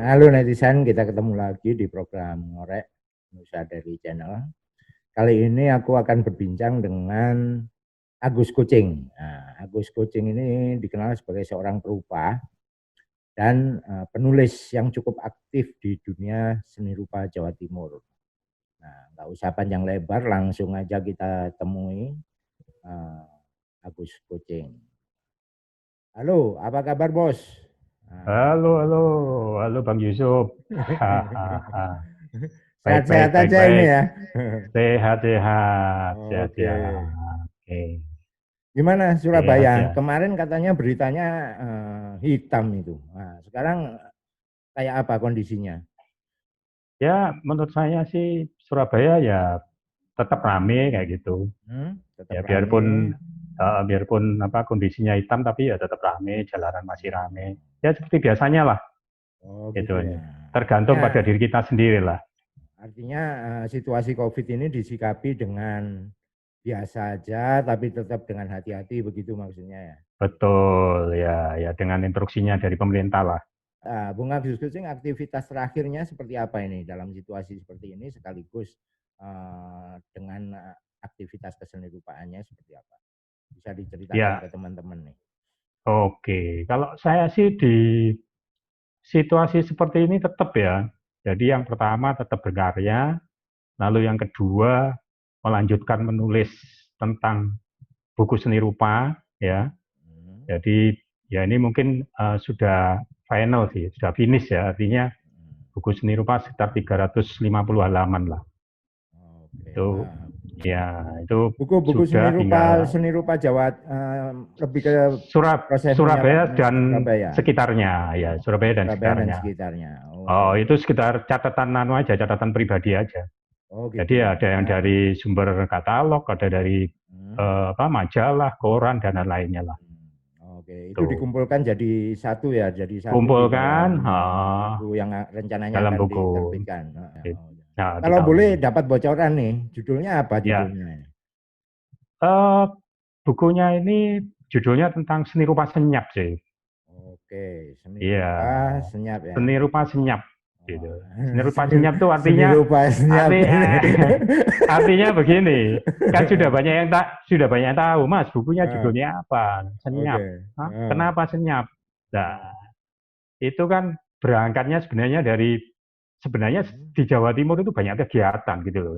Halo netizen, kita ketemu lagi di program Ngorek Nusa dari Channel. Kali ini aku akan berbincang dengan Agus Kucing. Nah, Agus Kucing ini dikenal sebagai seorang perupa dan penulis yang cukup aktif di dunia seni rupa Jawa Timur. Nah, nggak usah panjang lebar, langsung aja kita temui uh, Agus Kucing. Halo, apa kabar bos? Halo, halo, halo Bang Yusuf. Hahaha. Baik, baik, Sehat-sehat baik, aja ini baik. ya. Sehat, sehat, sehat, Oke. sehat. Oke, Gimana sehat Surabaya? ya. Kemarin katanya beritanya hitam itu. Nah, sekarang kayak apa kondisinya? Ya, menurut saya sih Surabaya ya tetap rame kayak gitu. Tetap Ya, rame. biarpun apa kondisinya hitam, tapi ya tetap rame, jalanan masih rame. Hmm. Ya seperti biasanya lah, Oh gitu gitu ya. aja. Artinya, Tergantung pada diri kita sendiri lah. artinya situasi COVID ini disikapi dengan biasa aja, tapi tetap dengan hati-hati begitu maksudnya ya. Betul, ya, ya dengan instruksinya dari pemerintah lah. Bung Agus Kucing, aktivitas terakhirnya seperti apa ini dalam situasi seperti ini sekaligus dengan aktivitas kesenirupaannya seperti apa? Bisa diceritakan ke Ya, teman-teman nih. oke. Kalau saya sih di situasi seperti ini tetap ya. Jadi yang pertama tetap berkarya, lalu yang kedua melanjutkan menulis tentang buku seni rupa ya. Hmm, Jadi ya ini mungkin sudah final sih, sudah finish ya. Artinya hmm. buku seni rupa sekitar 350 halaman lah. Oke, Itu wah. ya itu Buku-buku sudah tinggal seni rupa Jawa lebih ke proses Surabaya menyiapkan dan Surabaya, sekitarnya ya, Surabaya dan Surabaya dan sekitarnya. sekitarnya. Oh, Oke. itu sekitar catatan nano aja, catatan pribadi aja. Oh gitu Jadi ya. ada yang dari sumber katalog, ada dari Hmm, apa majalah, koran dan lain-lainnya lah. Oke, itu Tuh dikumpulkan jadi satu ya, jadi satu di dalam kumpulkan buku yang rencananya dalam akan buku. diterbitkan. Oh, ya. Nah, di Kalau tahun boleh ini. dapat bocoran nih, judulnya apa Ya, judulnya? eh, bukunya ini judulnya tentang seni rupa senyap sih. Oke, seni Iya, rupa senyap ya. seni rupa senyap gitu. Oh, Seni rupa seni, senyap itu seni artinya rupa senyap arti ini. artinya begini. Kan sudah banyak yang tahu, Mas, bukunya Ah, judulnya apa? Senyap. Oke. Hah? Ah, Kenapa senyap? Nah, ah. itu kan berangkatnya sebenarnya dari sebenarnya Hmm. di Jawa Timur itu banyak kegiatan gitu loh.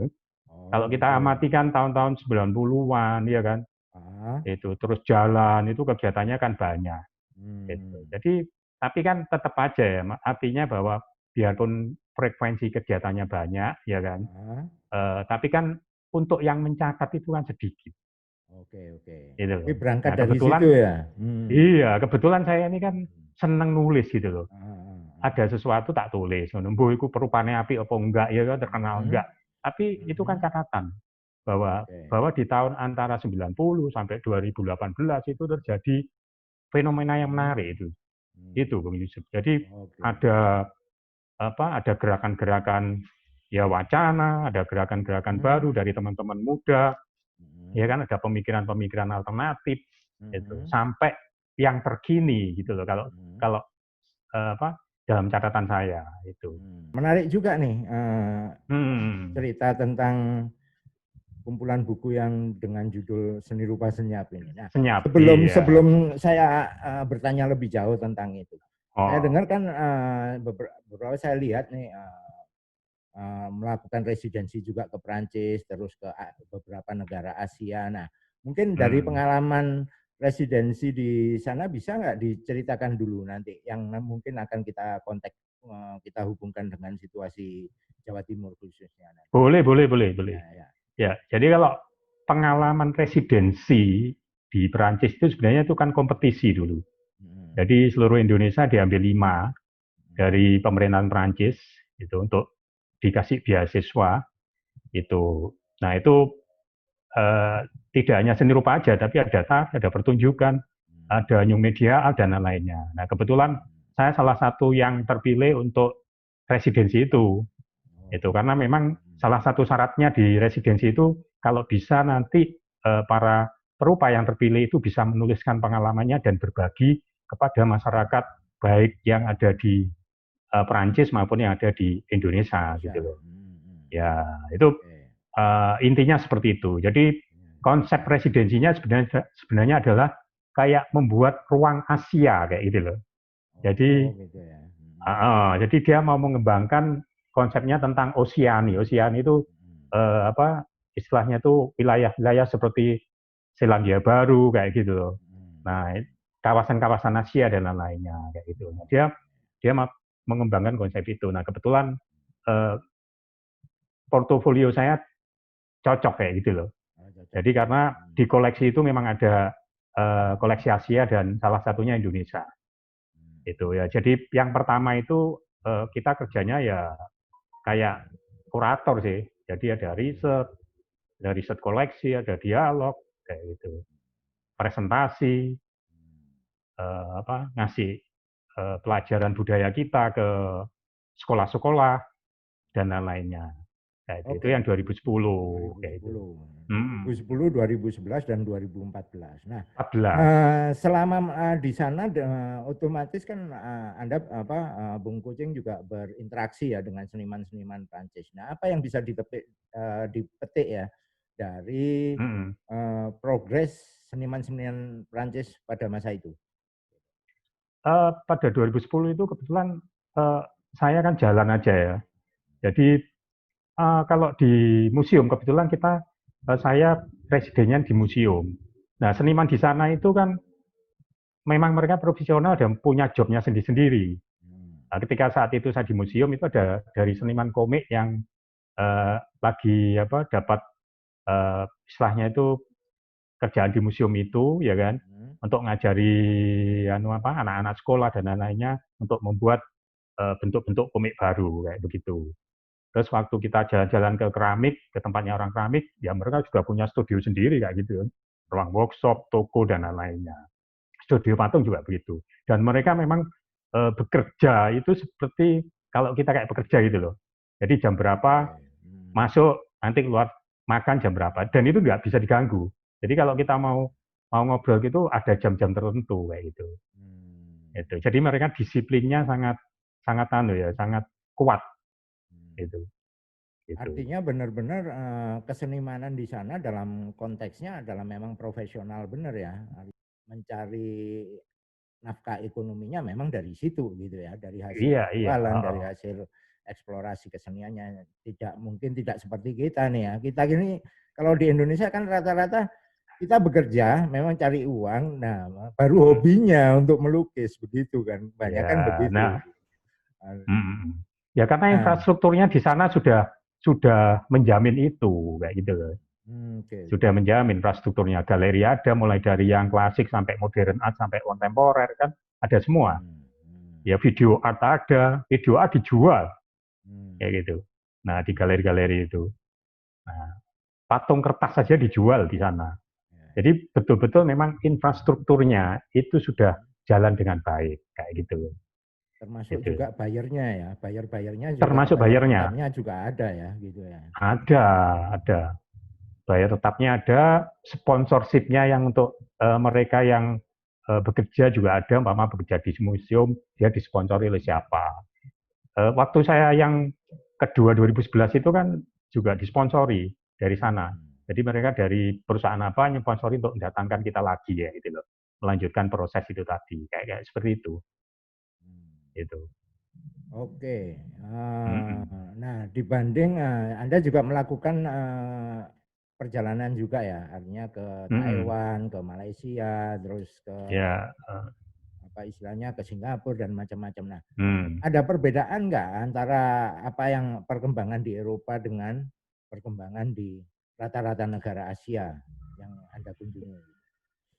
Kalau kita Oke. amati kan tahun-tahun 90-an ya kan, Ah, itu terus jalan itu kegiatannya kan banyak gitu. hmm. Jadi tapi kan tetap aja ya, artinya bahwa biarpun frekuensi kegiatannya banyak ya kan, Ah, tapi kan untuk yang mencatat itu kan sedikit oke, oke. gitu Jadi loh. berangkat Nah, dari situ kebetulan ya. iya, kebetulan saya ini kan seneng nulis gitu loh. Ah, ah, ah. Ada sesuatu tak tulis, nunggu itu perupane api apa enggak ya kan terkenal Hmm, enggak. Tapi itu kan hmm. catatan bahwa Oke. bahwa di tahun antara 90 sampai 2018 itu terjadi fenomena yang Hmm, menarik itu. hmm. Itu Bung Yusuf. Jadi Oke. ada ada gerakan-gerakan ya wacana, ada gerakan-gerakan Hmm, baru dari teman-teman muda, ya hmm, kan ada pemikiran-pemikiran alternatif itu hmm, sampai yang terkini gitu loh kalau hmm, kalau apa dalam catatan saya itu. Menarik juga nih Hmm, cerita tentang kumpulan buku yang dengan judul Seni Rupa Senyap ini. Nah, senyap, sebelum iya. sebelum saya bertanya lebih jauh tentang itu, saya Oh, dengar kan beberapa saya lihat nih melakukan residensi juga ke Prancis, terus ke beberapa negara Asia. Nah, mungkin dari hmm. pengalaman residensi di sana bisa nggak diceritakan dulu nanti yang mungkin akan kita kontak kita hubungkan dengan situasi Jawa Timur khususnya nanti. Boleh, boleh, boleh, boleh. Ya, ya. Ya, jadi kalau pengalaman residensi di Perancis itu sebenarnya itu kan kompetisi dulu. Hmm. Jadi seluruh Indonesia diambil 5 Hmm. dari pemerintahan Perancis itu untuk dikasih beasiswa itu. Nah itu eh, tidak hanya seni rupa aja, tapi ada tari, ada pertunjukan, ada new media, dan lain-lainnya. Nah kebetulan saya salah satu yang terpilih untuk residensi itu Oh, karena memang salah satu syaratnya di residensi itu kalau bisa nanti para perupa yang terpilih itu bisa menuliskan pengalamannya dan berbagi kepada masyarakat baik yang ada di Perancis maupun yang ada di Indonesia gitu Indonesia. loh. Ya, itu Oke. intinya seperti itu. Jadi konsep presidensinya sebenarnya adalah kayak membuat ruang Asia kayak gitu loh. Oh, Jadi gitu ya. jadi dia mau mengembangkan konsepnya tentang Oseani. Oseani itu apa istilahnya itu wilayah-wilayah seperti Selandia Baru kayak gitu loh. Nah, kawasan-kawasan Asia dan lain-lainnya kayak gitu. Nah, dia dia mengembangkan konsep itu. Nah, kebetulan eh, portofolio saya cocok kayak gitu loh. Oh, cocok Jadi ya. karena di koleksi itu memang ada koleksi Asia dan salah satunya Indonesia. Itu ya. Jadi yang pertama itu kita kerjanya ya kayak kurator sih. Jadi ada riset koleksi, ada dialog kayak gitu, presentasi, ngasih pelajaran budaya kita ke sekolah-sekolah dan lain-lainnya. Kayak itu Oke, yang 2010 kayak itu. 2010. Hmm, 2010, 2011 dan 2014. Nah, 14. selama di sana otomatis kan Anda Bung Kucing juga berinteraksi ya dengan seniman-seniman Prancis. Nah, apa yang bisa dipetik ya dari Hmm. progres seniman-seniman Prancis pada masa itu? Pada 2010 itu kebetulan uh, saya kan jalan aja ya. Jadi kalau di museum kebetulan saya presidennya di museum. Nah, seniman di sana itu kan memang mereka profesional dan punya jobnya sendiri-sendiri. Nah, ketika saat itu saya di museum itu ada dari seniman komik yang lagi dapat istilahnya itu kerjaan di museum itu ya kan untuk ngajari anak-anak sekolah dan lain-lainnya untuk membuat bentuk-bentuk komik baru kayak begitu. Terus waktu kita jalan-jalan ke keramik, ke tempatnya orang keramik, ya mereka juga punya studio sendiri kayak gitu, ruang workshop, toko dan lain-lainnya. Studio patung juga begitu. Dan mereka memang bekerja itu seperti kalau kita kayak bekerja gitu loh. Jadi jam berapa masuk, nanti keluar makan jam berapa, dan itu nggak bisa diganggu. Jadi kalau kita mau ngobrol gitu ada jam-jam tertentu kayak gitu. Itu. Jadi mereka disiplinnya sangat sangat sangat kuat itu. Gitu. Artinya benar-benar kesenimanan di sana dalam konteksnya adalah memang profesional benar ya, mencari nafkah ekonominya memang dari situ gitu ya, dari hasil Iya, iya. jualan, dari hasil eksplorasi keseniannya. Tidak mungkin tidak seperti kita nih ya. Kita gini kalau di Indonesia kan rata-rata kita bekerja memang cari uang, nah baru hobinya untuk melukis begitu kan, banyak kan Ya, begitu. nah, ya karena Nah, infrastrukturnya di sana sudah menjamin itu kayak gitu loh. oke. Sudah menjamin infrastrukturnya. Galeri ada mulai dari yang klasik sampai modern art sampai kontemporer kan ada semua. Ya video art ada, video art dijual kayak gitu. Nah, di galeri-galeri itu. Nah, patung kertas saja dijual di sana. Jadi betul-betul memang infrastrukturnya itu sudah jalan dengan baik kayak gitu. Termasuk Gitu. juga bayarnya ya, bayar-bayarnya juga Termasuk bayar bayarnya. tetapnya juga ada ya gitu ya. Ada, ada. Bayar tetapnya ada, sponsorshipnya yang untuk mereka yang bekerja juga ada, umpama bekerja di museum, dia disponsori oleh siapa. Waktu saya yang kedua 2011 itu kan juga disponsori dari sana. Jadi mereka dari perusahaan apa nyponsori untuk mendatangkan kita lagi ya gitu loh. Melanjutkan proses itu tadi, kayak seperti itu. Itu. Oke. Mm-mm. Nah, dibanding Anda juga melakukan perjalanan juga ya, artinya ke Mm-mm. Taiwan, ke Malaysia, terus ke Ya. apa istilahnya ke Singapura dan macam-macam. Nah, Mm. ada perbedaan nggak antara apa yang perkembangan di Eropa dengan perkembangan di rata-rata negara Asia yang Anda kunjungi?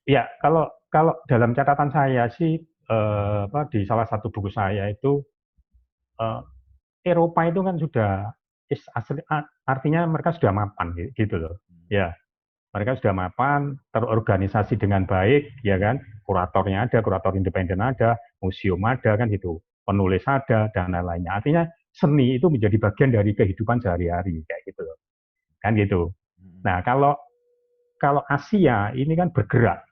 Ya, kalau kalau dalam catatan saya sih di salah satu buku saya itu eh, Eropa itu kan sudah artinya mereka sudah mapan gitu loh. Ya, mereka sudah mapan, terorganisasi dengan baik, ya kan? Kuratornya ada, kurator independen ada, museum ada kan gitu, penulis ada dan lain-lainnya. Artinya seni itu menjadi bagian dari kehidupan sehari-hari kayak gitu loh. Kan gitu. Nah, kalau kalau Asia ini kan bergerak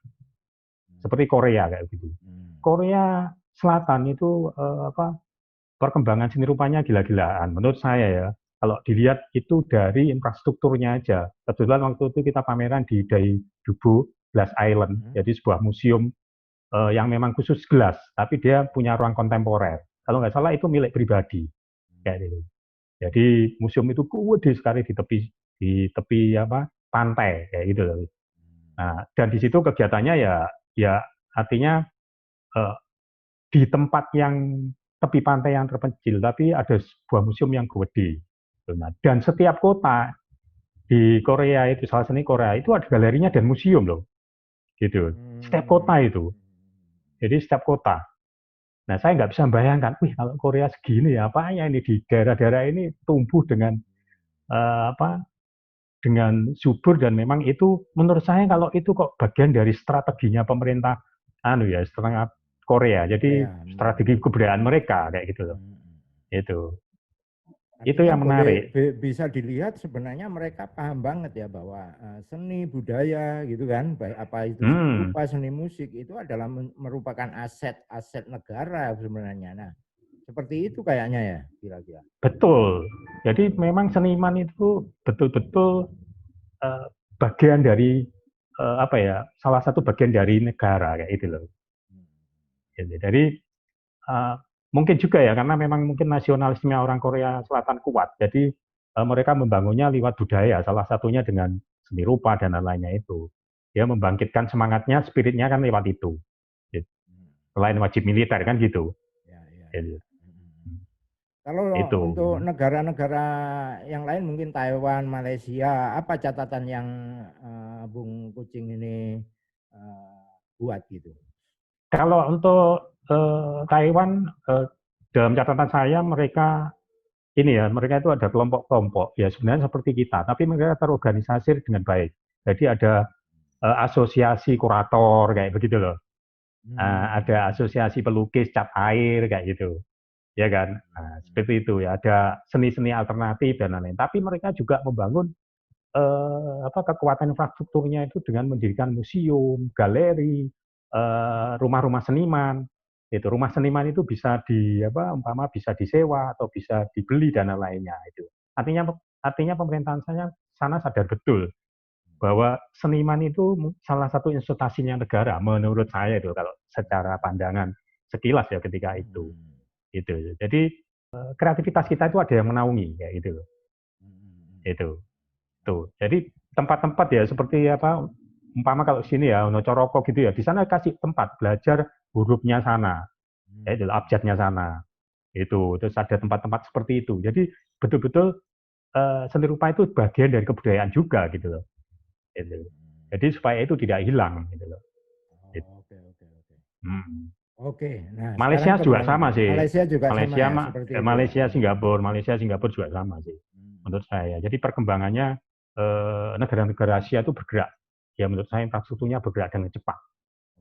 seperti Korea kayak gitu. Korea Selatan itu perkembangan seni rupanya gila-gilaan. Menurut saya ya, kalau dilihat itu dari infrastrukturnya aja. Kebetulan waktu itu kita pameran di Daidubo Glass Island, jadi sebuah museum yang memang khusus gelas, tapi dia punya ruang kontemporer. Kalau nggak salah itu milik pribadi, kayak gitu. Jadi museum itu gede sekali di tepi apa pantai kayak gitu loh. Nah, dan di situ kegiatannya ya artinya eh, di tempat yang tepi pantai yang terpencil, tapi ada sebuah museum yang gede. Nah, dan setiap kota di Korea itu, salah seni Korea itu ada galerinya dan museum loh, gitu. Setiap kota itu. Jadi setiap kota. Nah, saya nggak bisa membayangkan, wih kalau Korea segini ya, apa ya ini di daerah-daerah ini tumbuh dengan apa dengan subur dan memang itu menurut saya kalau itu kok bagian dari strateginya pemerintah anu ya setengah Korea. Jadi Korea. strategi kebudayaan mereka kayak gitu loh. Itu Artinya yang menarik. bisa dilihat sebenarnya mereka paham banget ya bahwa seni budaya gitu kan, baik apa itu seni rupa, seni musik itu adalah merupakan aset negara sebenarnya. Nah, seperti itu kayaknya ya kira-kira. Betul. Jadi memang seniman itu betul-betul bagian dari apa ya, salah satu bagian dari negara kayak gitu loh. Jadi mungkin juga ya karena memang mungkin nasionalisme orang Korea Selatan kuat. Jadi mereka membangunnya lewat budaya, salah satunya dengan seni rupa dan lain-lainnya itu. Dia membangkitkan semangatnya, spiritnya kan lewat itu. Selain wajib militer kan gitu. Jadi, kalau itu. untuk negara-negara yang lain mungkin Taiwan, Malaysia, apa catatan yang Bung Kucing ini buat gitu? Kalau untuk Taiwan, dalam catatan saya mereka ini ya, mereka itu ada kelompok-kelompok ya sebenarnya seperti kita, tapi mereka terorganisasi dengan baik. Jadi ada asosiasi kurator kayak begitu loh. Ada asosiasi pelukis cat air kayak gitu, ya kan? Nah, seperti itu ya. Ada seni-seni alternatif dan lain-lain. Tapi mereka juga membangun kekuatan infrastrukturnya itu dengan mendirikan museum, galeri, rumah-rumah seniman. Itu rumah seniman itu bisa umpama bisa disewa atau bisa dibeli dan lain-lainnya itu. Artinya pemerintahan sana sadar betul bahwa seniman itu salah satu investasinya negara menurut saya itu kalau secara pandangan sekilas ya ketika itu. Jadi kreativitas kita itu ada yang menaungi kayak gitu loh. Itu. Tuh. Jadi tempat-tempat ya seperti apa umpama kalau sini ya Nocoroko gitu ya di sana kasih tempat belajar hurufnya sana itu abjadnya sana itu terus ada tempat-tempat seperti itu jadi betul-betul seni rupa itu bagian dari kebudayaan juga gitu loh gitu. Jadi supaya itu tidak hilang gitu loh. Oke, nah sekarang Malaysia juga kembali sama sih. Malaysia juga sama Malaysia ya seperti itu ya. Malaysia Singapura juga sama sih menurut saya. Jadi perkembangannya negara-negara Asia itu bergerak. Ya menurut saya infrastrukturnya bergerak dengan cepat.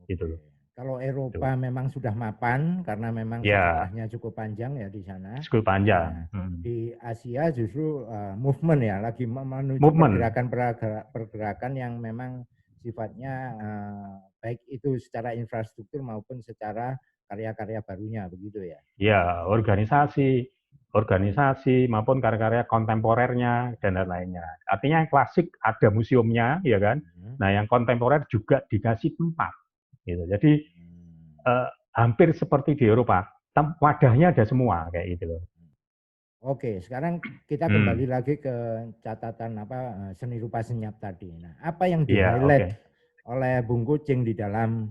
Gitu loh. Kalau Eropa memang sudah mapan karena memang sejarahnya cukup panjang ya di sana. Cukup panjang. Di Asia justru movement ya, lagi menuju pergerakan yang memang sifatnya baik itu secara infrastruktur maupun secara karya-karya barunya begitu ya. Ya, organisasi maupun karya-karya kontemporernya dan lain-lainnya. Artinya yang klasik ada museumnya, ya kan. Nah, yang kontemporer juga dikasih tempat. Gitu. Jadi hampir seperti di Eropa, wadahnya ada semua kayak gitu loh. Oke, sekarang kita kembali lagi ke catatan seni rupa senyap tadi. Nah, apa yang di-highlight oleh Bung Kucing di dalam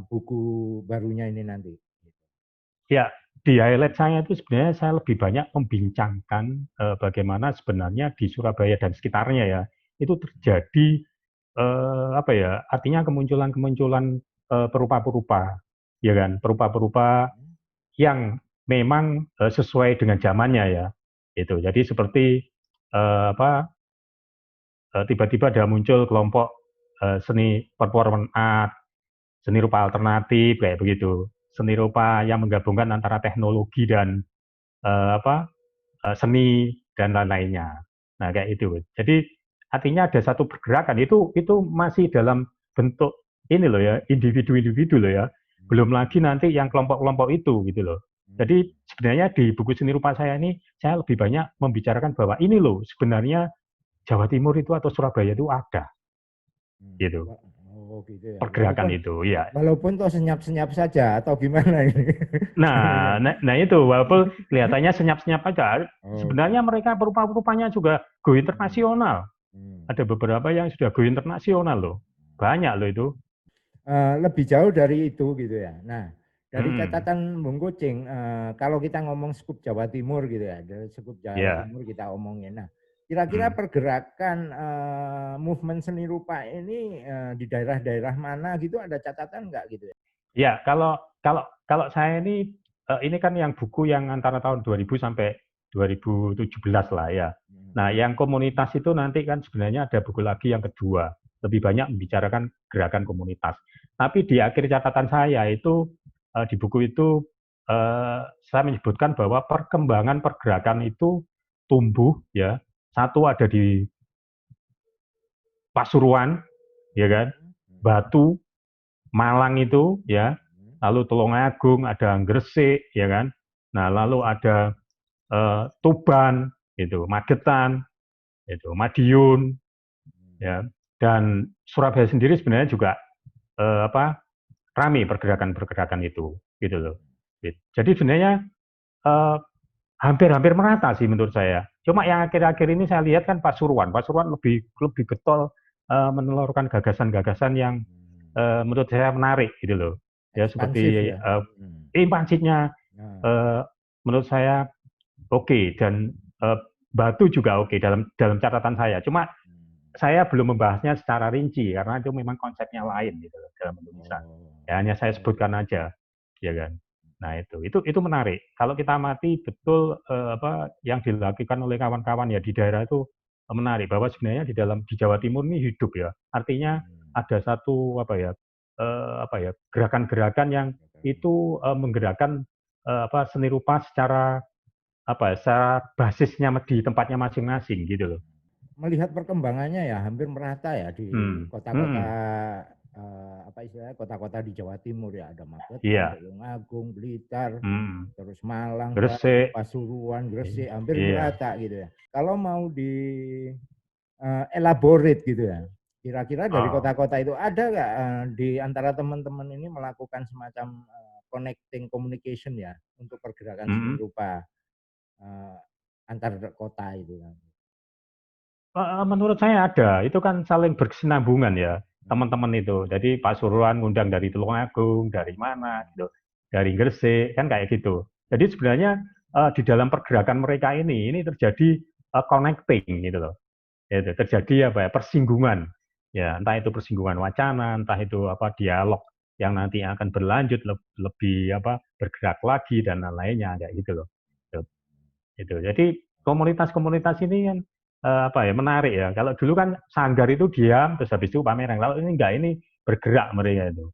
buku barunya ini nanti? Ya, di highlight saya itu sebenarnya saya lebih banyak membincangkan bagaimana sebenarnya di Surabaya dan sekitarnya ya itu terjadi artinya kemunculan perupa-perupa, ya kan, perupa-perupa yang memang sesuai dengan zamannya ya, itu. Jadi seperti tiba-tiba ada muncul kelompok seni performance art, seni rupa alternatif kayak begitu, seni rupa yang menggabungkan antara teknologi dan seni dan lain-lainnya. Nah kayak itu. Jadi artinya ada satu pergerakan itu masih dalam bentuk ini loh ya individu-individu loh ya. Belum lagi nanti yang kelompok-kelompok itu gitu loh. Jadi sebenarnya di buku seni rupa saya ini, saya lebih banyak membicarakan bahwa ini loh sebenarnya Jawa Timur itu atau Surabaya itu ada, gitu. Oh gitu ya. Pergerakan itu, ya. Walaupun toh senyap-senyap saja atau gimana ini? Nah itu walaupun kelihatannya senyap-senyap aja, Oh sebenarnya gitu. mereka rupanya juga go Hmm. internasional. Hmm. Ada beberapa yang sudah go internasional loh, banyak loh itu. Lebih jauh dari itu gitu ya. Nah, dari Hmm, catatan Bung Kucing, kalau kita ngomong skup Jawa Timur gitu ya, dari skup Jawa ya, Timur kita omongin. Nah, kira-kira hmm. pergerakan movement seni rupa ini di daerah-daerah mana gitu ada catatan nggak gitu ya? Ya, kalau kalau kalau saya ini kan yang buku yang antara tahun 2000 sampai 2017 lah ya. Hmm. Nah, yang komunitas itu nanti kan sebenarnya ada buku lagi yang kedua, lebih banyak membicarakan gerakan komunitas. Tapi di akhir catatan saya itu di buku itu saya menyebutkan bahwa perkembangan pergerakan itu tumbuh ya. Satu ada di Pasuruan, ya kan, Hmm. Batu, Malang itu ya, Hmm. lalu Tulungagung, ada Gresik ya kan. Nah, lalu ada Tuban itu, Magetan, itu Madiun Hmm. ya. Dan Surabaya sendiri sebenarnya juga apa ramai pergerakan-pergerakan itu gitu loh. Jadi sebenarnya eh, hampir-hampir merata sih menurut saya. Cuma yang akhir-akhir ini saya lihat kan Pasuruan. Pasuruan lebih lebih getol menelurkan gagasan-gagasan yang Hmm. menurut saya menarik gitu loh. Ya Ekspansif seperti ya. Hmm. impansitnya Nah. menurut saya oke dan Batu juga oke dalam dalam catatan saya. Cuma Hmm. saya belum membahasnya secara rinci karena itu memang konsepnya lain gitu loh dalam penulisan. Oh. Ya hanya saya Oh sebutkan gitu. aja, ya kan. Nah itu menarik. Kalau kita amati betul apa yang dilakukan oleh kawan-kawan ya di daerah itu menarik bahwa sebenarnya di Jawa Timur ini hidup ya. Artinya Hmm. ada satu apa ya gerakan-gerakan yang itu menggerakkan apa seni rupa secara apa ya, secara basisnya di tempatnya masing-masing gitu loh. Melihat perkembangannya ya hampir merata ya di Hmm. kota-kota Hmm. apa istilahnya kota-kota di Jawa Timur ya ada Magetan, Iya. Tulungagung, Blitar, Hmm. terus Malang, Batu, Gresik. Pasuruan, Gresik hampir Iya. merata gitu ya. Kalau mau di elaborate gitu ya. Kira-kira dari Oh. kota-kota itu ada nggak di antara teman-teman ini melakukan semacam connecting communication ya untuk pergerakan seni Hmm. rupa eh, antar kota itu kan. Menurut saya ada, itu kan saling berkesinambungan ya, Hmm. teman-teman itu. Jadi Pak Suruhan ngundang dari Tulungagung, dari mana gitu, dari Gresik, kan kayak gitu. Jadi sebenarnya di dalam pergerakan mereka ini terjadi connecting gitu loh. Itu terjadi apa ya, persinggungan. Ya, entah itu persinggungan wacana, entah itu apa dialog yang nanti akan berlanjut lebih apa bergerak lagi dan lain-lainnya kayak gitu loh. Gitu. Jadi komunitas-komunitas ini kan apa ya menarik ya. Kalau dulu kan sanggar itu diam terus habis itu pameran. Kalau ini enggak, ini bergerak mereka itu.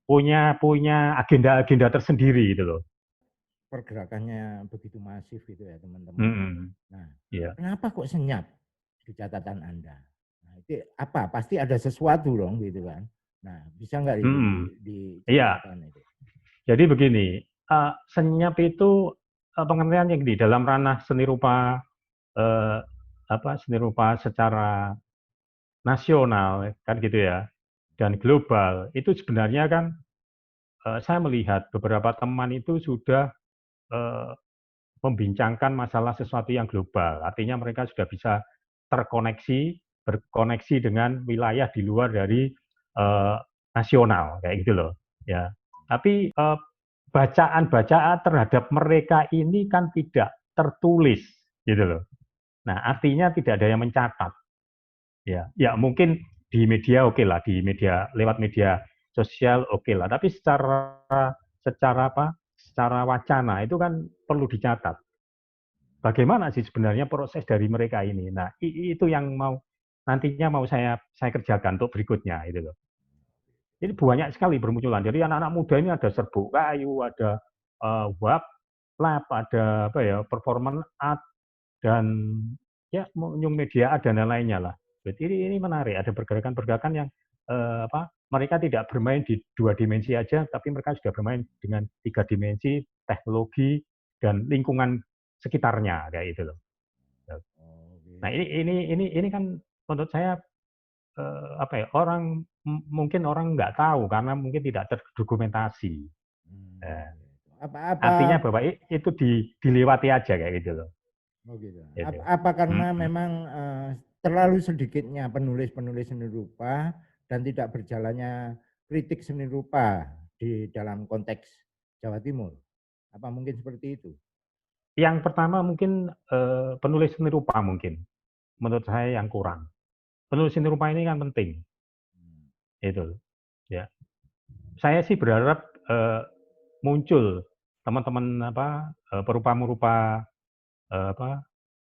Punya punya agenda-agenda tersendiri gitu loh. Pergerakannya begitu masif gitu ya teman-teman. Mm-mm. Nah, Iya. kenapa kok senyap di catatan Anda? Nah, itu apa? Pasti ada sesuatu dong gitu kan. Nah, bisa nggak itu Mm-mm. Iya. diceritakan itu? Jadi begini, senyap itu pengertian yang di dalam ranah seni rupa eh, apa seni rupa secara nasional kan gitu ya dan global itu sebenarnya kan saya melihat beberapa teman itu sudah eh, membincangkan masalah sesuatu yang global. Artinya mereka sudah bisa berkoneksi dengan wilayah di luar dari eh, nasional, kayak gitu loh. Ya, tapi bacaan-bacaan terhadap mereka ini kan tidak tertulis, gitu loh. Nah, artinya tidak ada yang mencatat. Ya mungkin di media oke lah, di media lewat media sosial oke lah. Tapi secara secara apa? Secara wacana itu kan perlu dicatat bagaimana sih sebenarnya proses dari mereka ini. Nah, itu yang nantinya mau saya kerjakan untuk berikutnya itu loh. Jadi banyak sekali bermunculan. Jadi anak-anak muda ini ada serbuk kayu, ada web lab, ada apa ya, performance art dan ya new media art dan lain-lainnya lah. Jadi ini menarik, ada pergerakan-pergerakan yang apa mereka tidak bermain di 2 dimensi aja, tapi mereka sudah bermain dengan 3 dimensi, teknologi dan lingkungan sekitarnya kayak gitu loh. Oh, Nah gitu. ini kan menurut saya apa ya, mungkin orang nggak tahu karena mungkin tidak terdokumentasi. Eh, Gitu. Apa-apa. Artinya bahwa itu dilewati aja kayak gitu loh. Oh gitu. Gitu. Apa karena Hmm. memang terlalu sedikitnya penulis-penulis seni rupa dan tidak berjalannya kritik seni rupa di dalam konteks Jawa Timur? Apa mungkin seperti itu? Yang pertama mungkin penulis seni rupa mungkin menurut saya yang kurang. Penulis seni rupa ini kan penting, itu ya. Saya sih berharap muncul teman-teman apa perupa-perupa apa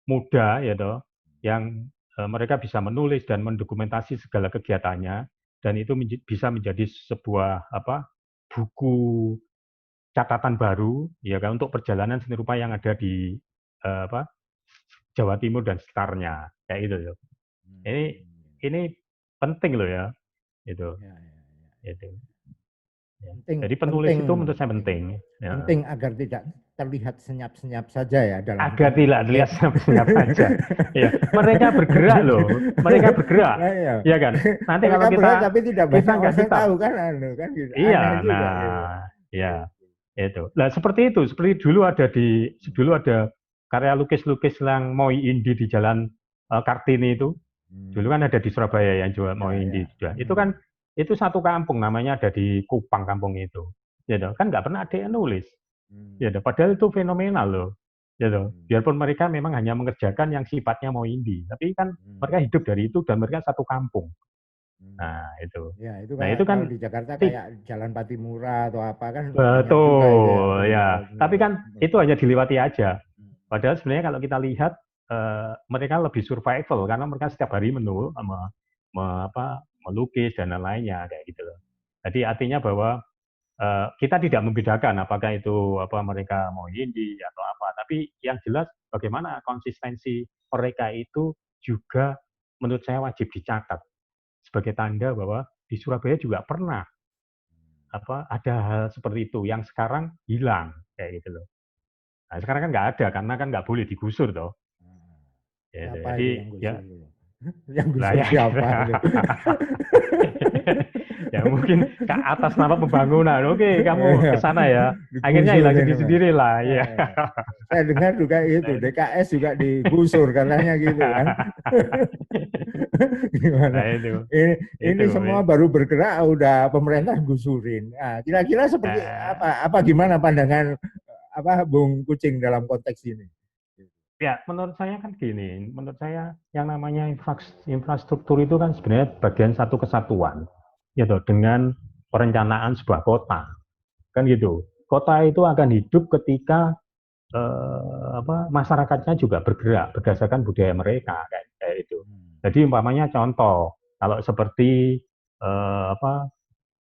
muda ya toh yang mereka bisa menulis dan mendokumentasi segala kegiatannya dan itu bisa menjadi sebuah apa buku catatan baru ya kan untuk perjalanan seni rupa yang ada di apa Jawa Timur dan sekitarnya kayak gitu loh. Ini ini penting loh ya itu Ya, ya, ya. itu. Ya. Penting, Jadi penulis penting, itu menurut saya penting, penting. Ya. penting agar tidak terlihat senyap-senyap saja ya dalam Agar tanda tidak kutip. dilihat senyap saja. Ya, mereka bergerak loh, mereka bergerak, Nah, ya. ya kan. Nanti kalau Mereka berat kita tapi tidak kita banyak nggak orang hitam, tahu kan, kan gitu. Aneh iya. juga gitu. Nah, ya itu. Nah seperti itu, seperti dulu ada karya lukis-lukis yang Moi Indi di Jalan Kartini itu. Dulu kan ada di Surabaya yang jual Ya, Moi Indi ya. juga. Itu kan itu satu kampung namanya ada di Kupang kampung itu. Ya, kan nggak pernah ada yang nulis. Ya, padahal itu fenomenal loh. Ya, biarpun mereka memang hanya mengerjakan yang sifatnya mau indie, tapi kan mereka hidup dari itu dan mereka satu kampung. Nah, itu. Ya, itu Nah, kayak itu kalau kan di Jakarta kayak Jalan Patimura atau apa kan banyak juga itu ya betul ya. penjual-penjual. Tapi kan itu hanya dilewati aja. Padahal sebenarnya kalau kita lihat mereka lebih survival karena mereka setiap hari melukis dan lain-lainnya kayak gitu loh. Jadi artinya bahwa kita tidak membedakan apakah itu apa mereka mau indie atau apa, tapi yang jelas bagaimana konsistensi mereka itu juga menurut saya wajib dicatat sebagai tanda bahwa di Surabaya juga pernah apa ada hal seperti itu yang sekarang hilang kayak gitu loh. Nah, sekarang kan nggak ada karena kan nggak boleh digusur toh. Ya, Siapa jadi itu yang ya gusur itu? Yang lah gusur ya siapa itu? ya mungkin ke atas nama pembangunan. Oke, kamu ke Iya, sana ya. Akhirnya hilang digusurin apa? sendiri-sendiri lah ya. Saya dengar juga Nah, itu, itu. DKS juga digusur katanya gitu kan. Nah, Gimana? itu Ini semua itu. baru bergerak udah pemerintah gusurin. Nah, kira-kira seperti Nah, apa gimana pandangan apa Bung Kucing dalam konteks ini? ya menurut saya kan gini, menurut saya yang namanya infrastruktur itu kan sebenarnya bagian satu kesatuan, gitu, dengan perencanaan sebuah kota, kan gitu. Kota itu akan hidup ketika masyarakatnya juga bergerak berdasarkan budaya mereka, kayak itu. Jadi umpamanya contoh, kalau seperti apa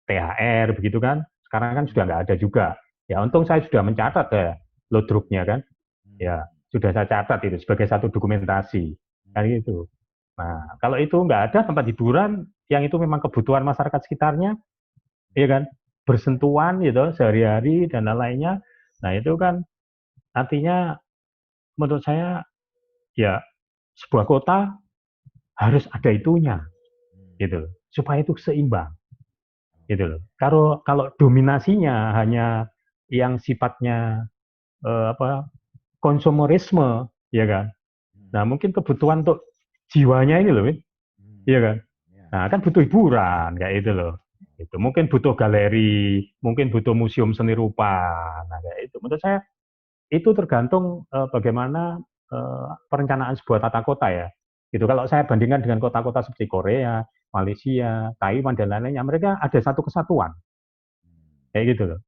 THR begitu kan, sekarang kan sudah nggak ada juga. Ya untung saya sudah mencatat ya loadbooknya kan, ya sudah saya catat itu sebagai satu dokumentasi kan itu. Nah kalau itu nggak ada tempat hiburan yang itu memang kebutuhan masyarakat sekitarnya, ya kan bersentuhan gitu sehari-hari dan lain-lainnya. Nah itu kan artinya menurut saya ya sebuah kota harus ada itunya gitu supaya itu seimbang gitu loh. Kalau kalau dominasinya hanya yang sifatnya apa konsumerisme ya kan. Nah, mungkin kebutuhan untuk jiwanya ini loh, iya kan? Nah, kan butuh hiburan kayak itu loh. Itu mungkin butuh galeri, mungkin butuh museum seni rupa. Nah, kayak itu. Menurut saya itu tergantung bagaimana perencanaan sebuah tata kota ya. Gitu. Kalau saya bandingkan dengan kota-kota seperti Korea, Malaysia, Taiwan dan lain-lainnya, mereka ada satu kesatuan kayak gitu loh.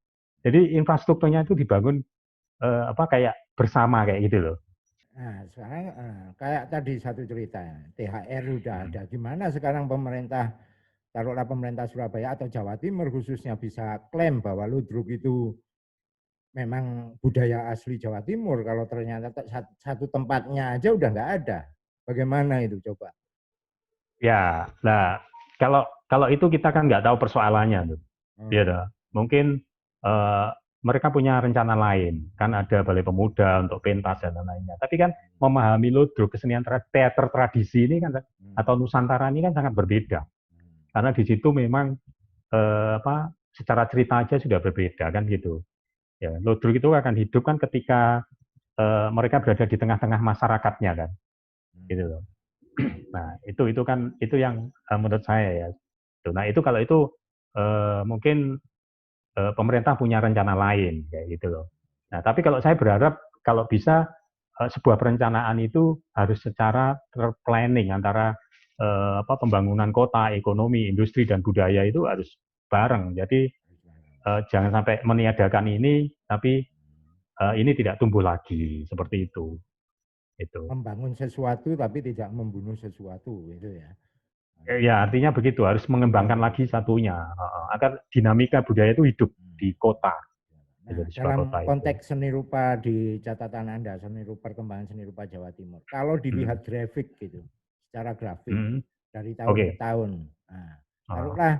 Jadi infrastrukturnya itu dibangun apa kayak bersama kayak gitu loh. Nah, sekarang kayak tadi satu cerita, THR udah ada. Gimana sekarang pemerintah, taruhlah pemerintah Surabaya atau Jawa Timur khususnya bisa klaim bahwa ludruk itu memang budaya asli Jawa Timur. Kalau ternyata satu tempatnya aja udah nggak ada. Bagaimana itu coba? Ya, nah kalau kalau itu kita kan nggak tahu persoalannya tuh. Ya, mungkin mereka punya rencana lain, kan ada Balai Pemuda untuk pentas dan lain-lainnya. Tapi kan memahami ludruk kesenian teater tradisi ini kan atau Nusantara ini kan sangat berbeda. Karena di situ memang secara cerita aja sudah berbeda kan gitu. Ya, ludruk itu akan hidup kan ketika mereka berada di tengah-tengah masyarakatnya kan, gitu loh. Nah itu kan itu yang menurut saya ya. Nah itu kalau itu mungkin pemerintah punya rencana lain kayak gitu loh. Nah tapi kalau saya berharap kalau bisa sebuah perencanaan itu harus secara terplanning antara pembangunan kota, ekonomi, industri dan budaya itu harus bareng. Jadi jangan sampai meniadakan ini tapi ini tidak tumbuh lagi seperti itu. Membangun sesuatu tapi tidak membunuh sesuatu gitu ya. Ya artinya begitu, harus mengembangkan lagi satunya agar dinamika budaya itu hidup di kota. Nah, dalam konteks seni rupa di catatan Anda, perkembangan seni rupa Jawa Timur, kalau dilihat grafik gitu, secara grafik dari tahun ke tahun, nah, taruhlah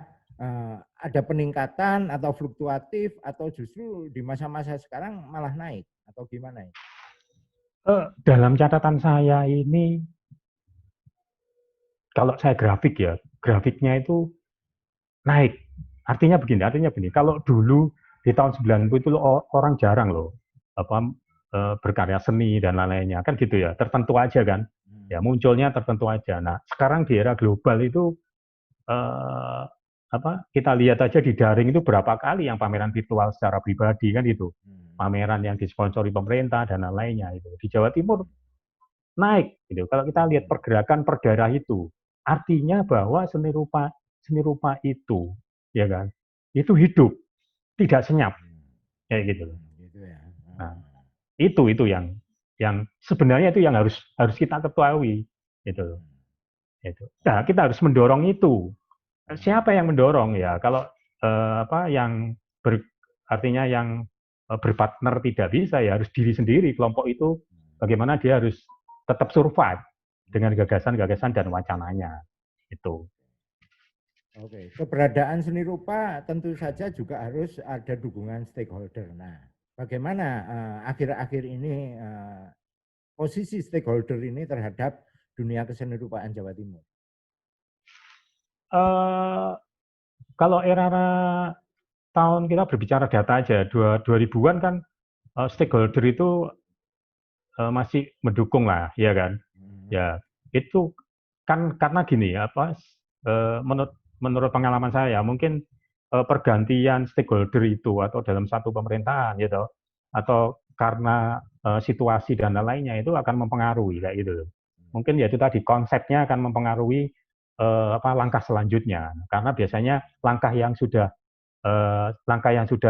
ada peningkatan atau fluktuatif atau justru di masa-masa sekarang malah naik atau gimana ya? Dalam catatan saya ini, kalau saya grafik ya, grafiknya itu naik. Artinya begini, kalau dulu di tahun 90 itu orang jarang loh berkarya seni dan lain-lainnya kan gitu ya, tertentu aja kan. Ya munculnya tertentu aja. Nah, sekarang di era global itu kita lihat aja di daring itu berapa kali yang pameran virtual secara pribadi kan itu. Pameran yang disponsori pemerintah dan lain-lainnya itu. Di Jawa Timur naik gitu. Kalau kita lihat pergerakan per daerah itu, artinya bahwa seni rupa itu, ya kan, itu hidup, tidak senyap, kayak gitu. Nah, itu yang sebenarnya itu yang harus kita ketahui, gitu. Nah, kita harus mendorong itu. Siapa yang mendorong ya? Kalau artinya yang berpartner tidak bisa ya harus diri sendiri kelompok itu bagaimana dia harus tetap survive dengan gagasan-gagasan dan wacananya itu. Oke, keberadaan seni rupa tentu saja juga harus ada dukungan stakeholder. Nah, bagaimana akhir-akhir ini posisi stakeholder ini terhadap dunia kesenirupaan Jawa Timur? Kalau era tahun kita berbicara data aja, 2000-an kan stakeholder itu masih mendukung lah, ya kan? Ya, itu kan karena gini menurut pengalaman saya mungkin pergantian stakeholder itu atau dalam satu pemerintahan gitu atau karena situasi dan lain-lainnya itu akan mempengaruhi kayak gitu. Mungkin ya itu tadi konsepnya akan mempengaruhi langkah selanjutnya karena biasanya langkah yang sudah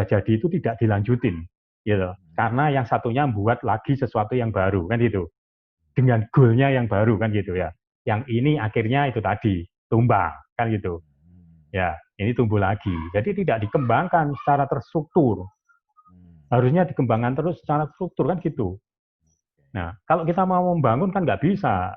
jadi itu tidak dilanjutin gitu. Karena yang satunya membuat lagi sesuatu yang baru kan gitu. Dengan goalnya yang baru kan gitu ya. Yang ini akhirnya itu tadi tumbang kan gitu. Ya, ini tumbuh lagi. Jadi tidak dikembangkan secara terstruktur. Harusnya dikembangkan terus secara struktur kan gitu. Nah, kalau kita mau membangun kan nggak bisa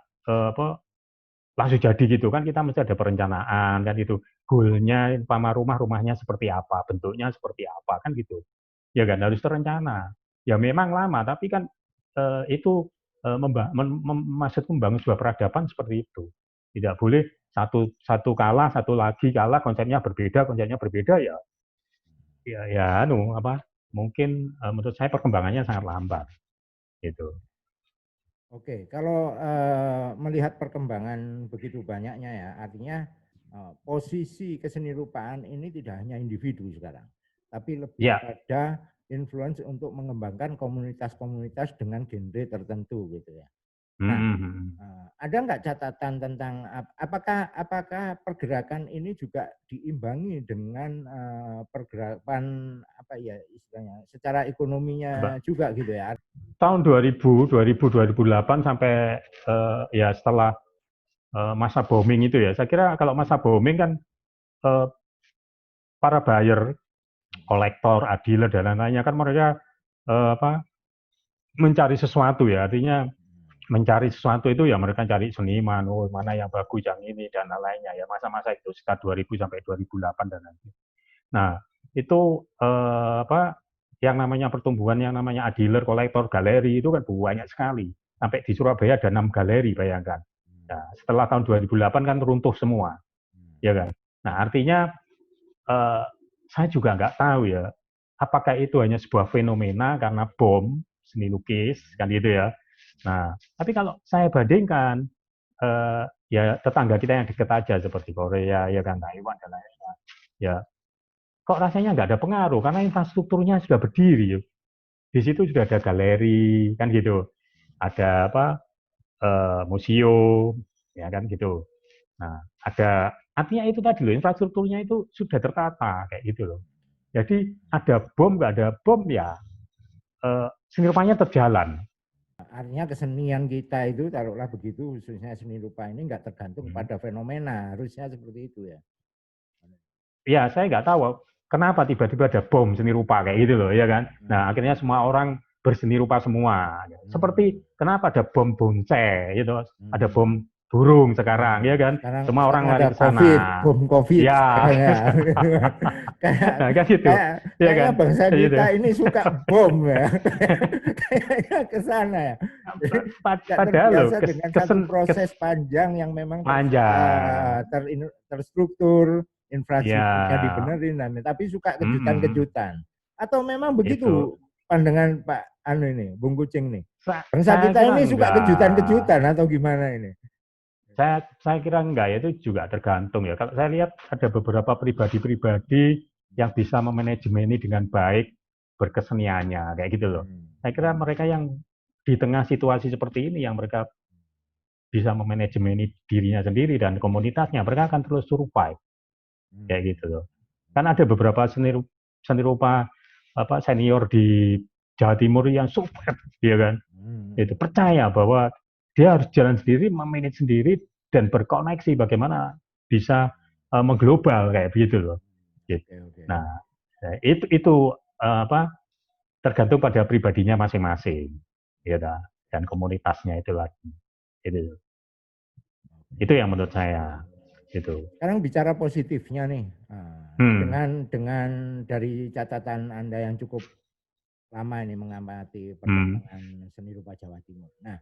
langsung jadi gitu kan, kita mesti ada perencanaan kan itu. Goalnya rumahnya seperti apa, bentuknya seperti apa kan gitu. Ya kan harus terencana. Ya memang lama, tapi kan itu maksud membangun sebuah peradaban seperti itu. Tidak boleh satu kalah, satu lagi kalah, konsepnya berbeda ya. Mungkin menurut saya perkembangannya sangat lambat gitu. Oke, kalau melihat perkembangan begitu banyaknya ya, artinya posisi kesenirupaan ini tidak hanya individu sekarang, tapi lebih pada influence untuk mengembangkan komunitas-komunitas dengan genre tertentu gitu ya. Nah, ada nggak catatan tentang apakah pergerakan ini juga diimbangi dengan pergerakan istilahnya secara ekonominya juga gitu ya? Tahun 2008 sampai ya setelah masa booming itu ya, saya kira kalau masa booming kan para buyer, kolektor, dealer dan lain-lainnya kan mereka mencari sesuatu ya, artinya mencari sesuatu itu ya mereka cari seniman, oh mana yang bagus yang ini dan lainnya ya masa-masa itu sekitar 2000 sampai 2008 dan lain. Nah itu apa yang namanya pertumbuhan yang namanya dealer, kolektor, galeri itu kan banyak sekali. Sampai di Surabaya ada 6 galeri bayangkan. Nah, setelah tahun 2008 kan runtuh semua, ya kan. Nah artinya saya juga nggak tahu ya apakah itu hanya sebuah fenomena karena bom seni lukis kan gitu ya. Nah, tapi kalau saya bandingkan, ya tetangga kita yang dekat aja seperti Korea, ya kan Taiwan dan lain-lain, ya kok rasanya nggak ada pengaruh karena infrastrukturnya sudah berdiri. Di situ sudah ada galeri, kan gitu, ada apa museum, ya kan gitu. Nah, ada artinya itu tadi loh, infrastrukturnya itu sudah tertata kayak gitu loh. Jadi ada bom nggak ada bom ya seni rupanya terjalan. Artinya kesenian kita itu taruhlah begitu, khususnya seni rupa ini nggak tergantung pada fenomena, harusnya seperti itu ya. Ya saya nggak tahu kenapa tiba-tiba ada bom seni rupa kayak gitu loh ya kan. Nah akhirnya semua orang berseni rupa semua. Seperti kenapa ada bom bonce gitu, ada bom burung sekarang ya kan. Semua orang Sekarang lari ada ke COVID, sana. bom COVID Ya, sekarang ya. kayak, nah, kan gitu, ya kayaknya kan, bangsa kayak gitu. kita ini suka bom ya. Kayaknya ke sana ya. Jadi nggak Padahal loh, terbiasa dengan satu proses panjang yang memang panjang, terstruktur, infrastrukturnya ya, dibenerin, tapi suka mm-mm. kejutan-kejutan. Atau memang Itu begitu pandangan Pak Anu ini, Bung Kucing nih. Bangsa saya kita kira ini suka enggak. kejutan-kejutan atau gimana ini? Saya kira enggak, ya itu juga tergantung ya. Kalau saya lihat ada beberapa pribadi-pribadi yang bisa memanajemeni dengan baik berkeseniannya, kayak gitu loh. Saya kira mereka yang di tengah situasi seperti ini, yang mereka bisa memanajemeni dirinya sendiri dan komunitasnya, mereka akan terus survive, kayak gitu loh. Kan ada beberapa seni rupa apa senior di Jawa Timur yang super, ya kan? Itu percaya bahwa dia harus jalan sendiri, memanage sendiri, dan berkoneksi bagaimana bisa mengglobal kayak begitu loh. Gitu. Nah, itu apa tergantung pada pribadinya masing-masing, ya dan komunitasnya itu lagi. Itu yang menurut saya. Gitu. Sekarang bicara positifnya nih, Hmm, dengan dari catatan Anda yang cukup lama ini mengamati hmm, perkembangan seni rupa Jawa Timur. Nah,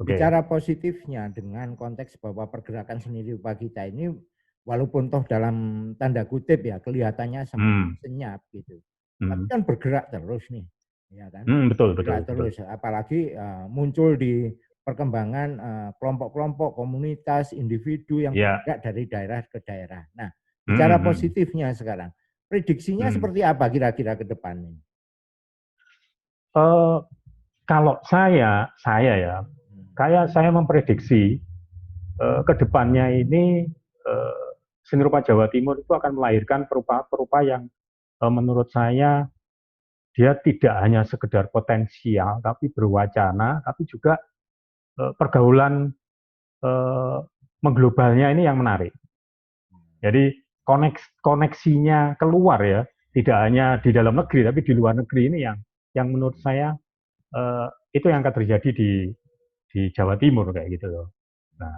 oke. bicara positifnya dengan konteks bahwa pergerakan seni rupa kita ini walaupun toh dalam tanda kutip ya kelihatannya Hmm, senyap gitu. Tapi hmm, kan bergerak terus nih, ya kan? betul, betul, Bergerak betul. terus apalagi muncul di perkembangan kelompok-kelompok komunitas individu yang Ya, bergerak dari daerah ke daerah. Nah, hmm, bicara hmm, positifnya sekarang, prediksinya hmm. seperti apa kira-kira ke depan ini? Eh, kalau saya ya, kayak saya memprediksi ke depannya ini seni rupa Jawa Timur itu akan melahirkan perupa-perupa yang menurut saya dia tidak hanya sekedar potensial, tapi berwacana, tapi juga pergaulan eh, mengglobalnya ini yang menarik. Jadi koneksinya keluar ya, tidak hanya di dalam negeri, tapi di luar negeri ini yang menurut saya eh, itu yang akan terjadi di Jawa Timur kayak gitu loh. Nah,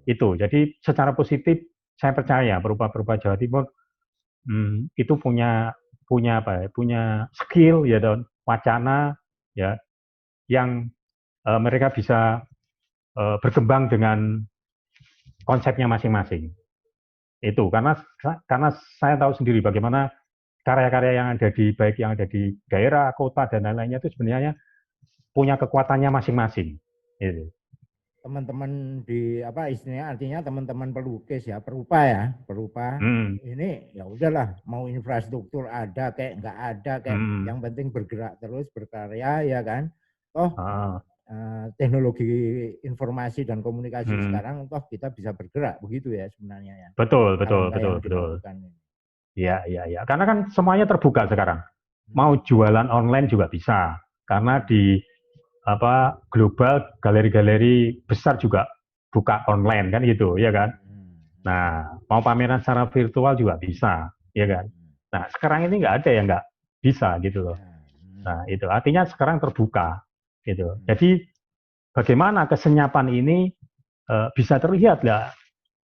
itu. Jadi secara positif saya percaya perupa-perupa Jawa Timur itu punya punya apa ya? Punya skill ya dan wacana ya yang mereka bisa berkembang dengan konsepnya masing-masing. Itu karena saya tahu sendiri bagaimana karya-karya yang ada di baik yang ada di daerah, kota dan lain-lainnya itu sebenarnya punya kekuatannya masing-masing. Gitu. Teman-teman di apa istilahnya artinya teman-teman pelukis ya perupa Hmm, ini ya udahlah mau infrastruktur ada kayak nggak ada kayak hmm, yang penting bergerak terus berkarya ya kan toh ah, teknologi informasi dan komunikasi hmm. sekarang toh kita bisa bergerak begitu ya sebenarnya ya Betul, betul, langkah betul, yang betul. dilakukan ini. Ya, ya, ya. Karena kan semuanya terbuka sekarang. Mau jualan online juga bisa. Karena di apa global galeri-galeri besar juga buka online kan gitu, ya kan. Nah, mau pameran secara virtual juga bisa, ya kan. Nah, sekarang ini nggak ada yang nggak bisa gitu loh. Nah, itu artinya sekarang terbuka gitu. Jadi bagaimana kesenyapan ini bisa terlihat lah.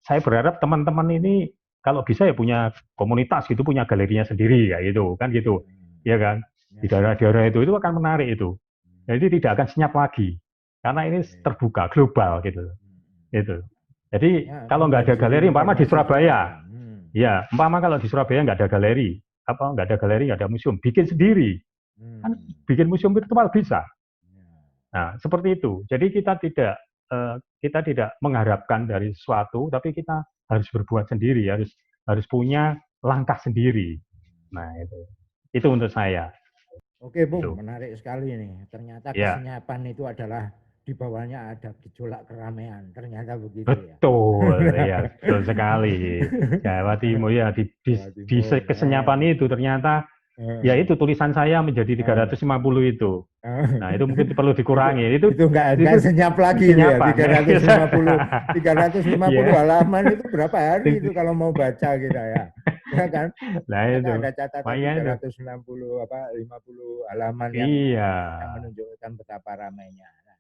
Saya berharap teman-teman ini kalau bisa ya punya komunitas gitu, punya galerinya sendiri ya gitu, kan gitu, ya kan? Di daerah-daerah itu akan menarik itu. Jadi tidak akan senyap lagi, karena ini terbuka global gitu. Itu. Jadi Ya, kalau nggak ada galeri, umpama di informasi Surabaya, juga. ya, umpama kalau di Surabaya nggak ada galeri, nggak ada galeri, nggak ada museum, bikin sendiri, kan bikin museum virtual bisa. Nah, seperti itu. Jadi kita tidak mengharapkan dari sesuatu, tapi kita harus berbuat sendiri, harus punya langkah sendiri. Nah, itu untuk saya. Oke, Bung, Itu. menarik sekali nih. Ternyata Ya. kesenyapan itu adalah di bawahnya ada gejolak keramaian. Ternyata begitu ya. Betul, ya, betul sekali. Jawa Timur ya di Timur. kesenyapan itu ternyata ya itu tulisan saya menjadi 350 itu. Nah, itu mungkin perlu dikurangi. Itu enggak senyap lagi itu ya. 350 Yeah. halaman itu berapa hari itu kalau mau baca kita ya. Ya kan? Nah, itu. Ada catatan Makanya 360 50 halaman yang iya. menunjukkan betapa ramainya. Nah,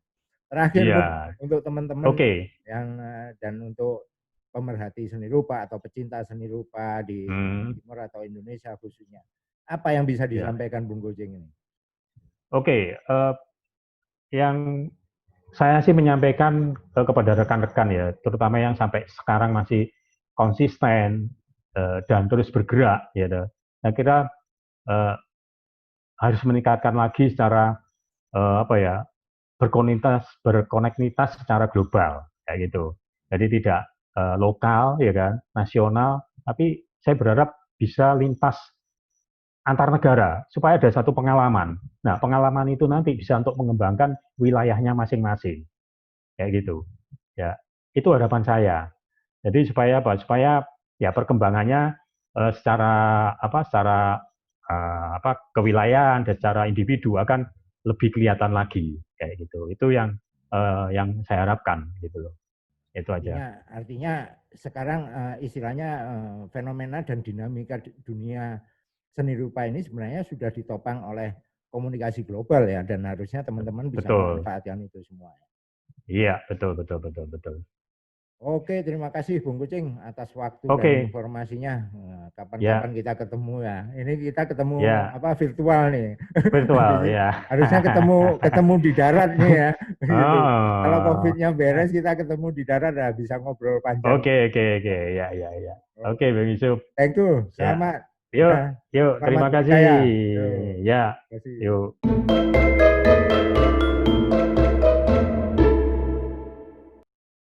terakhir Iya. untuk teman-teman Oke. yang dan untuk pemerhati seni rupa atau pecinta seni rupa di Timur atau Indonesia khususnya. Apa yang bisa disampaikan Bung Gojeng ini? Oke, yang saya sih menyampaikan kepada rekan-rekan ya, terutama yang sampai sekarang masih konsisten dan terus bergerak, ya. Saya kira harus meningkatkan lagi secara berkonektivitas secara global, kayak gitu. Jadi tidak lokal, ya kan, nasional, tapi saya berharap bisa lintas antar negara supaya ada satu pengalaman. Nah, pengalaman itu nanti bisa untuk mengembangkan wilayahnya masing-masing, kayak gitu. Ya, itu harapan saya. Jadi supaya apa? Supaya ya perkembangannya secara kewilayahan dan secara individu akan lebih kelihatan lagi, kayak gitu. Itu yang saya harapkan, gitu loh. Itu aja. Artinya sekarang istilahnya fenomena dan dinamika dunia seni rupa ini sebenarnya sudah ditopang oleh komunikasi global ya, dan harusnya teman-teman bisa memanfaatkan itu semua. Iya, betul. Oke, terima kasih Bung Kucing atas waktu dan informasinya. Kapan-kapan kita ketemu ya. Ini kita ketemu virtual nih. Virtual ya. Harusnya ketemu di darat nih ya. Gitu. Kalau COVID-nya beres kita ketemu di darat ya, bisa ngobrol panjang. Oke. Ya. Oke, Bang Yusuf. Thank you. Selamat. Yuk, terima kasih. Ya. Yuk.